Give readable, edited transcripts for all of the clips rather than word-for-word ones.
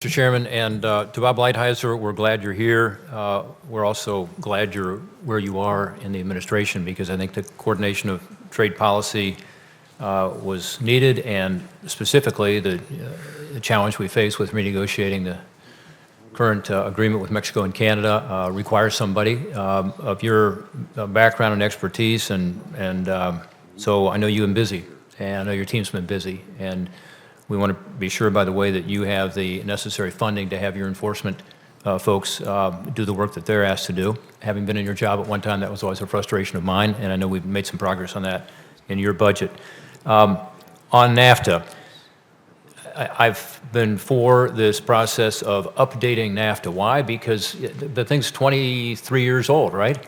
Mr. Chairman, and to Bob Lighthizer, we're glad you're here. We're also glad you're where you are in the administration, because I think the coordination of trade policy was needed, and specifically the challenge we face with renegotiating the current agreement with Mexico and Canada requires somebody of your background and expertise, and so I know you've been busy, and I know your team's been busy, and we want to be sure, by the way, that you have the necessary funding to have your enforcement folks do the work that they're asked to do. Having been in your job at one time, that was always a frustration of mine, and I know we've made some progress on that in your budget. On NAFTA, I've been for this process of updating NAFTA. Why? Because the thing's 23 years old, right?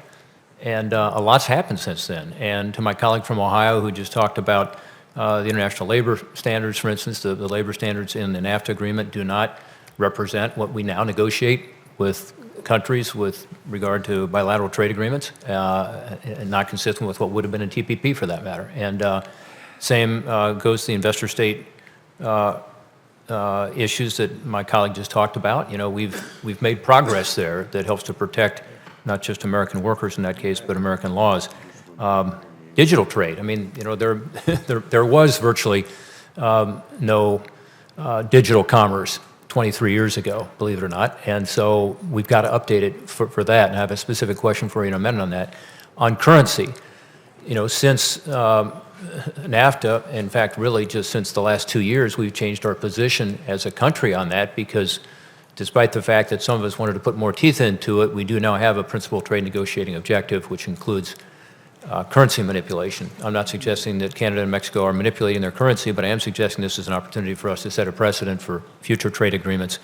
And a lot's happened since then. And to my colleague from Ohio who just talked about the international labor standards, for instance, the labor standards in the NAFTA agreement do not represent what we now negotiate with countries with regard to bilateral trade agreements, and not consistent with what would have been in TPP for that matter. And same goes to the investor state issues that my colleague just talked about. You know, we've made progress there that helps to protect not just American workers in that case, but American laws. Digital trade. I mean, you know, there was virtually no digital commerce 23 years ago, believe it or not, and so we've got to update it for that. And I have a specific question for you in a minute on that. On currency, you know, since NAFTA, in fact, really just since the last 2 years, we've changed our position as a country on that, because despite the fact that some of us wanted to put more teeth into it, we do now have a principal trade negotiating objective, which includes currency manipulation. I'm not suggesting that Canada and Mexico are manipulating their currency, but I am suggesting this is an opportunity for us to set a precedent for future trade agreements.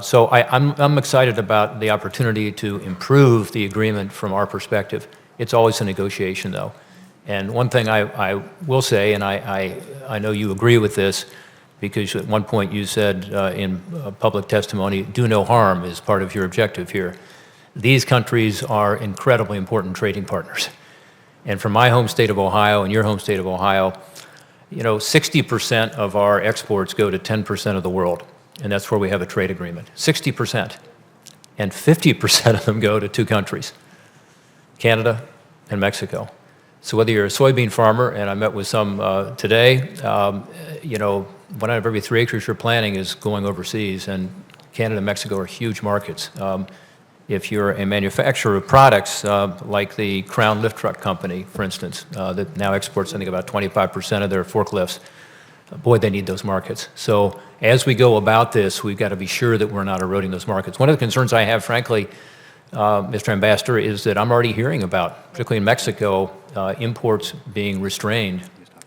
So I'm excited about the opportunity to improve the agreement from our perspective. It's always a negotiation, though. And one thing I will say, and I know you agree with this, because at one point you said in public testimony, do no harm is part of your objective here. These countries are incredibly important trading partners. And from my home state of Ohio and your home state of Ohio, you know, 60% of our exports go to 10% of the world, and that's where we have a trade agreement. 60%. And 50% of them go to two countries, Canada and Mexico. So whether you're a soybean farmer, and I met with some today, you know, 1 out of every 3 acres you're planting is going overseas, and Canada and Mexico are huge markets. If you're a manufacturer of products like the Crown Lift Truck Company, for instance, that now exports, I think, about 25% of their forklifts, boy, they need those markets. So as we go about this, we've got to be sure that we're not eroding those markets. One of the concerns I have, frankly, Mr. Ambassador, is that I'm already hearing about, particularly in Mexico, imports being restrained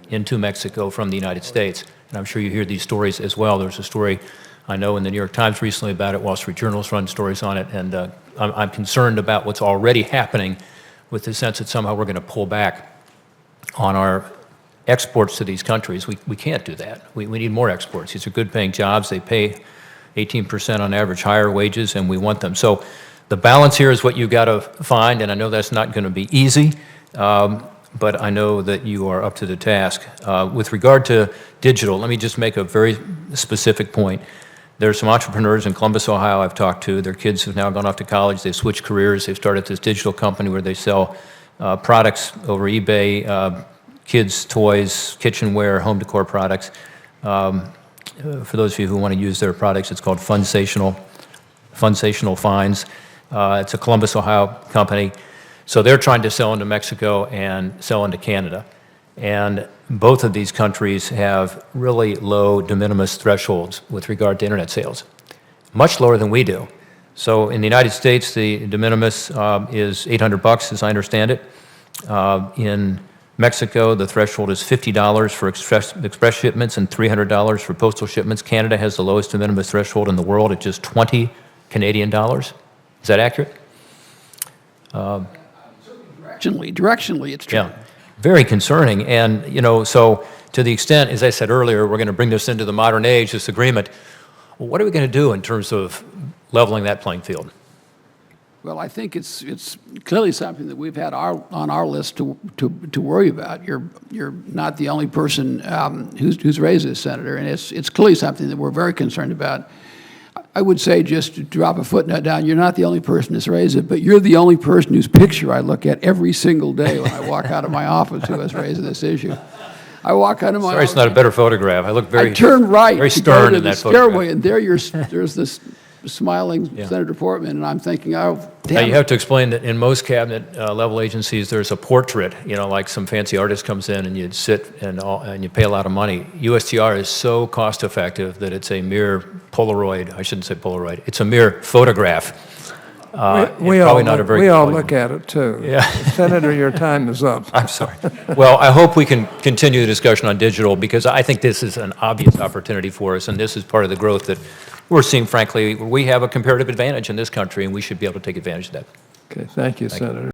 into Mexico from the United States. And I'm sure you hear these stories as well. There's a story I know in the New York Times recently about it. Wall Street Journal's run stories on it, and I'm concerned about what's already happening with the sense that somehow we're going to pull back on our exports to these countries. We can't do that. We need more exports. These are good-paying jobs. They pay 18% on average higher wages, and we want them. So the balance here is what you've got to find, and I know that's not going to be easy, but I know that you are up to the task. With regard to digital, let me just make a very specific point. There are some entrepreneurs in Columbus, Ohio I've talked to. Their kids have now gone off to college. They've switched careers. They've started this digital company where they sell products over eBay, kids' toys, kitchenware, home decor products. For those of you who want to use their products, it's called Funsational Finds. It's a Columbus, Ohio company. So they're trying to sell into Mexico and sell into Canada. And both of these countries have really low de minimis thresholds with regard to internet sales, much lower than we do. So in the United States, the de minimis is $800, as I understand it. In Mexico, the threshold is $50 for express shipments and $300 for postal shipments. Canada has the lowest de minimis threshold in the world at just 20 Canadian dollars. Is that accurate? Directionally, it's true. Yeah, very concerning. And, you know, so to the extent, as I said earlier, we're going to bring this into the modern age, this agreement. Well, what are we going to do in terms of leveling that playing field? Well, I think it's clearly something that we've had on our list to worry about. You're not the only person who's raised this, Senator, and it's clearly something that we're very concerned about. I would say, just to drop a footnote down, you're not the only person who's raised it, but you're the only person whose picture I look at every single day when I walk out of my office who has raised this issue. I walk out of my Sorry, it's not a better photograph. I look very, I turn right very to go stern to in the that stairway, photograph. and there's this smiling Senator Portman, and I'm thinking, oh, Now, damn. you have to explain that in most cabinet level agencies, there's a portrait, you know, like some fancy artist comes in and you'd sit and you pay a lot of money. USTR is so cost effective that it's a mere Polaroid, I shouldn't say Polaroid, it's a mere photograph. We and all probably not a very we good all one. look at it too. Yeah. Senator, your time is up. I'm sorry. Well, I hope we can continue the discussion on digital because I think this is an obvious opportunity for us, and this is part of the growth that we're seeing, frankly. We have a comparative advantage in this country, and we should be able to take advantage of that. Okay, thank you, Senator.